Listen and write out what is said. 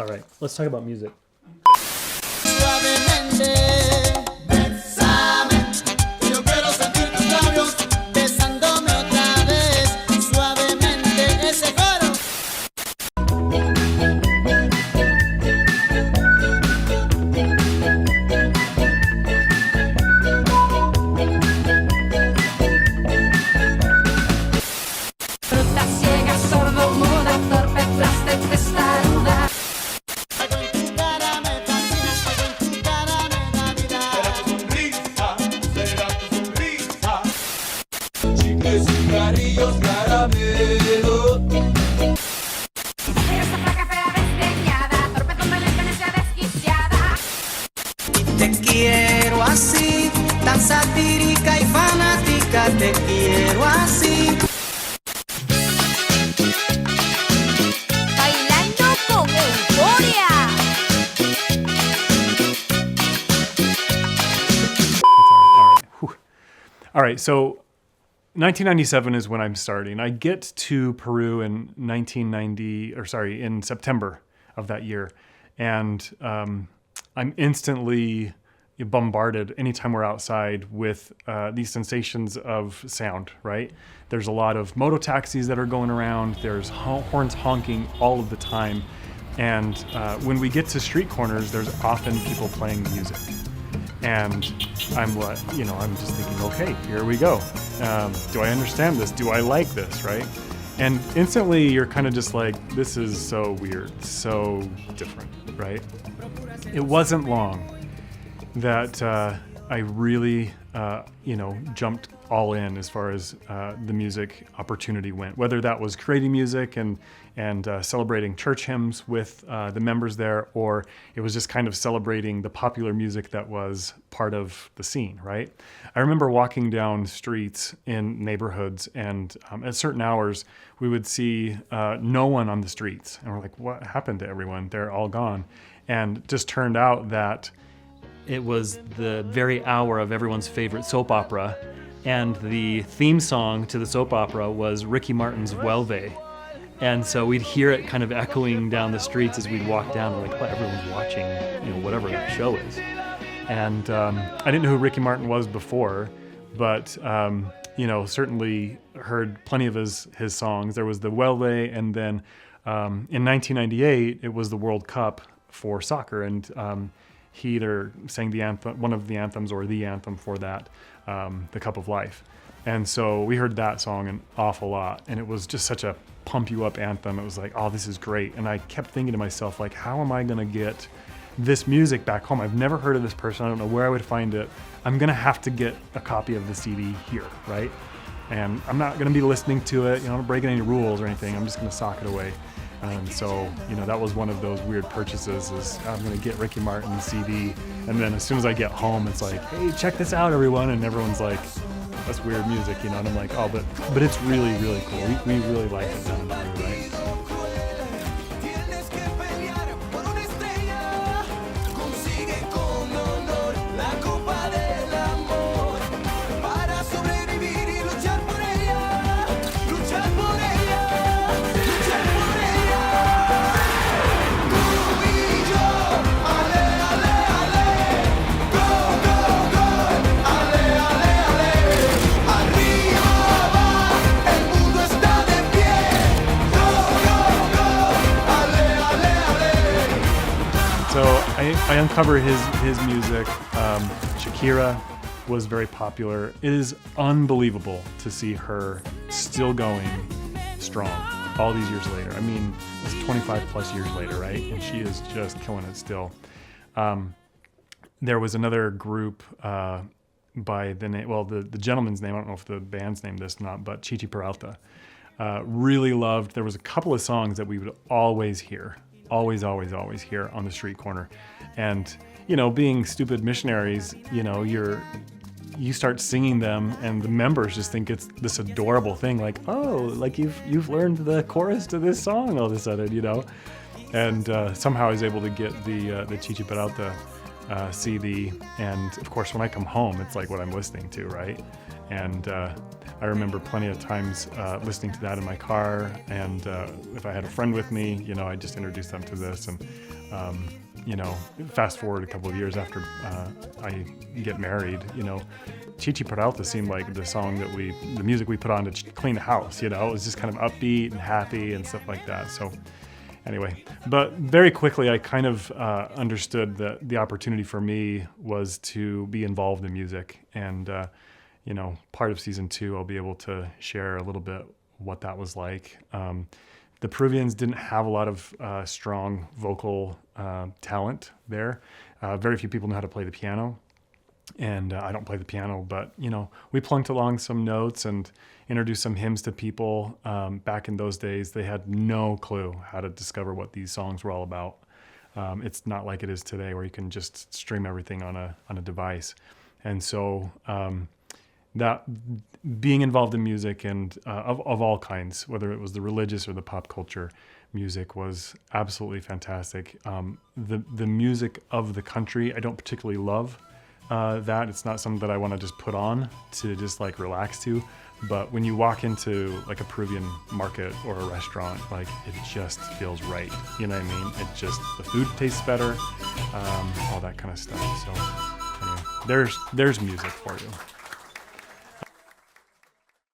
All right, let's talk about music. Te quiero así, tan satírica y fanática, te quiero así. Bailando con euforia. All right, so 1997 is when I'm starting. I get to Peru in in September of that year. And I'm instantly bombarded anytime we're outside with these sensations of sound, right? There's a lot of moto taxis that are going around. There's horns honking all of the time. And when we get to street corners, there's often people playing music. And I'm just thinking, okay, here we go. Do I understand this? Do I like this, right? And instantly you're kind of just like, this is so weird, so different, right? It wasn't long that I really, jumped all in as far as the music opportunity went. Whether that was creating music and celebrating church hymns with the members there, or it was just kind of celebrating the popular music that was part of the scene, right? I remember walking down streets in neighborhoods, and at certain hours, we would see no one on the streets. And we're like, what happened to everyone? They're all gone. And it just turned out that it was the very hour of everyone's favorite soap opera, and the theme song to the soap opera was Ricky Martin's Vuelve. And so we'd hear it kind of echoing down the streets as we'd walk down. We're like, well, everyone's watching, whatever the show is. And I didn't know who Ricky Martin was before, but certainly heard plenty of his songs. There was the Vuelve, and then in 1998 it was the World Cup for soccer, and he either sang the anthem, one of the anthems, or the anthem for that, the Cup of Life. And so we heard that song an awful lot, and it was just such a pump you up anthem. It was like, oh, this is great. And I kept thinking to myself, like, how am I gonna get this music back home? I've never heard of this person. I don't know where I would find it. I'm gonna have to get a copy of the CD here, right? And I'm not gonna be listening to it, I'm not breaking any rules or anything. I'm just gonna sock it away. And so, that was one of those weird purchases, is I'm gonna get Ricky Martin's CD, and then as soon as I get home, it's like, hey, check this out, everyone. And everyone's like, that's weird music, and I'm like, oh, but it's really, really cool. We really like it down there, right? So I uncover his music. Shakira was very popular. It is unbelievable to see her still going strong all these years later. I mean, it's 25 plus years later, right? And she is just killing it still. There was another group by the name, the gentleman's name, I don't know if the band's named this or not, but Chichi Peralta. Really loved, there was a couple of songs that we would always hear. Always hear on the street corner. And, being stupid missionaries, you start singing them, and the members just think it's this adorable thing, like, oh, like you've learned the chorus to this song all of a sudden, And somehow I was able to get the Chichi Peralta CD, and of course when I come home, it's like what I'm listening to, right? And I remember plenty of times listening to that in my car, and if I had a friend with me, I just introduced them to this, and fast forward a couple of years after I get married, Chichi Peralta seemed like the music we put on to clean the house, it was just kind of upbeat and happy and stuff like that. So anyway, but very quickly I kind of understood that the opportunity for me was to be involved in music, and part of season 2 I'll be able to share a little bit what that was like. The Peruvians didn't have a lot of strong vocal talent there. Very few people know how to play the piano, and I don't play the piano, but we plunked along some notes and introduced some hymns to people. Back in those days, they had no clue how to discover what these songs were all about. It's not like it is today, where you can just stream everything on a device, and so that being involved in music and of all kinds, whether it was the religious or the pop culture music, was absolutely fantastic. The music of the country, I don't particularly love that. It's not something that I want to just put on to just like relax to. But when you walk into like a Peruvian market or a restaurant, like it just feels right. You know what I mean? The food tastes better, all that kind of stuff. So anyway, there's music for you.